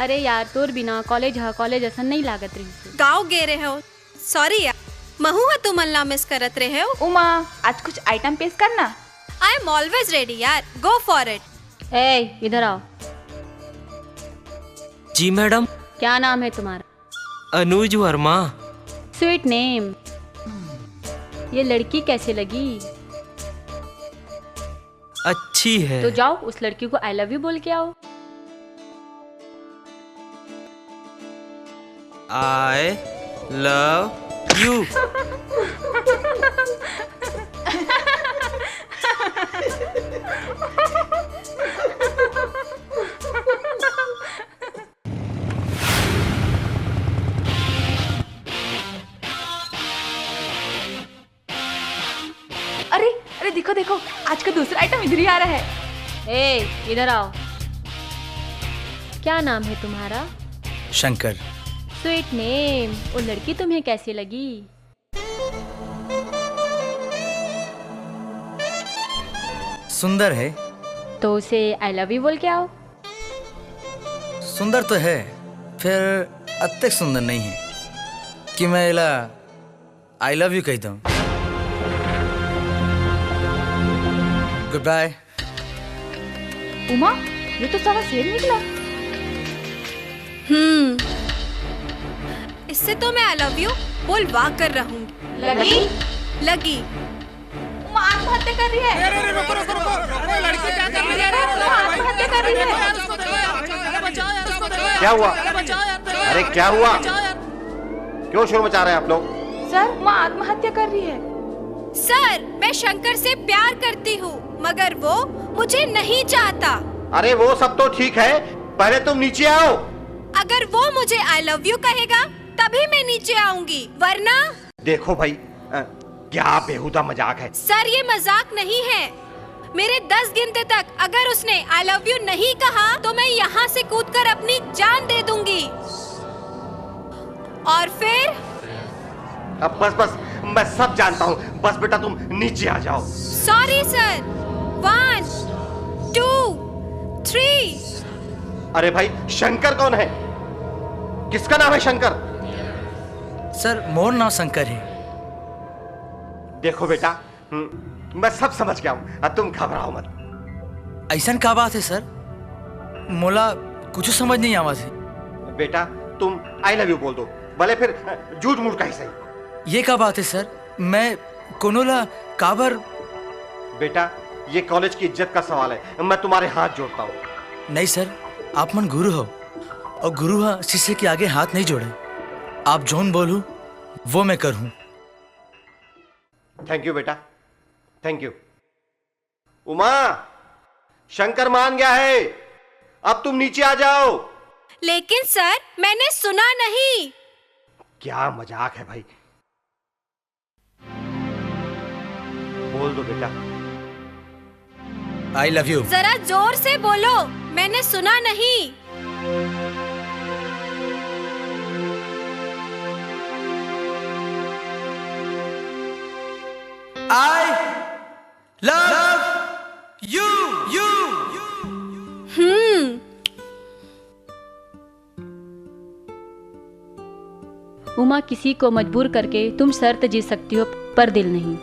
अरे यार तोर बिना कॉलेज ऐसा नहीं लागत रही। गाँव गे रहे हो, सॉरी यार। महू है तुम अल्लाह मिस करत रहे हो। उमा आज कुछ आइटम पेश करना। आई एम ऑलवेज रेडी यार, गो फॉर इट। ए इधर आओ। जी मैडम। क्या नाम है तुम्हारा? अनुज वर्मा। Sweet name. ये लड़की कैसे लगी? अच्छी है। तो जाओ उस लड़की को आई लव यू बोल के आओ। I love you. अरे अरे देखो देखो, आज का दूसरा आइटम इधर ही आ रहा है। ए इधर आओ। क्या नाम है तुम्हारा? शंकर। Sweet name. वो लड़की तुम्हें कैसी लगी? सुंदर है। तो उसे आई लव यू बोल के आओ। सुंदर तो है, फिर अत्यधिक सुंदर नहीं है कि मैं इला आई लव यू कहता हूँ। Good bye. उमा ये तो सारा शेर निकला। इससे तो मैं आई लव यू बोल वाह कर रहूंगी। लगी। उमा आत्महत्या कर रही है। लड़की क्या कर रही है? आत्महत्या कर रही है। क्या हुआ? अरे क्या हुआ? क्यों शोर मचा रहे हैं आप लोग? सर उमा आत्महत्या कर रही है। सर मैं शंकर से प्यार करती हूँ मगर वो मुझे नहीं चाहता। अरे वो सब तो ठीक है, पहले तुम नीचे आओ। अगर वो मुझे आई लव यू कहेगा तभी मैं नीचे आऊंगी, वरना। देखो भाई, क्या बेहुदा मजाक है। सर ये मजाक नहीं है। मेरे 10 गिनते तक अगर उसने आई लव यू नहीं कहा तो मैं यहाँ से कूदकर अपनी जान दे दूंगी। और फिर अब बस मैं सब जानता हूँ। बस बेटा तुम नीचे आ जाओ। Sorry sir. 1 2 3। अरे भाई शंकर कौन है? किसका नाम है शंकर? सर मोर नाम शंकर है। देखो बेटा, मैं सब समझ गया हूँ, तुम घबराओ मत। ऐसा क्या बात है सर? मोला कुछ समझ नहीं आवा थे। बेटा तुम आई लव यू बोल दो, भले फिर झूठ मूठ का ही सही। ये क्या बात है सर? मैं कोनोला काबर। बेटा ये कॉलेज की इज्जत का सवाल है, मैं तुम्हारे हाथ जोड़ता हूँ। नहीं सर, आप मन गुरु हो और गुरु हा शिष्य के आगे हाथ नहीं जोड़े। आप जोन बोलूं वो मैं करूं। थैंक यू बेटा, थैंक यू। उमा, शंकर मान गया है, अब तुम नीचे आ जाओ। लेकिन सर मैंने सुना नहीं। क्या मजाक है भाई। बोल दो बेटा। I love you. जरा जोर से बोलो, मैंने सुना नहीं। I love you. उमा किसी को मजबूर करके तुम शर्त जीत सकती हो पर दिल नहीं।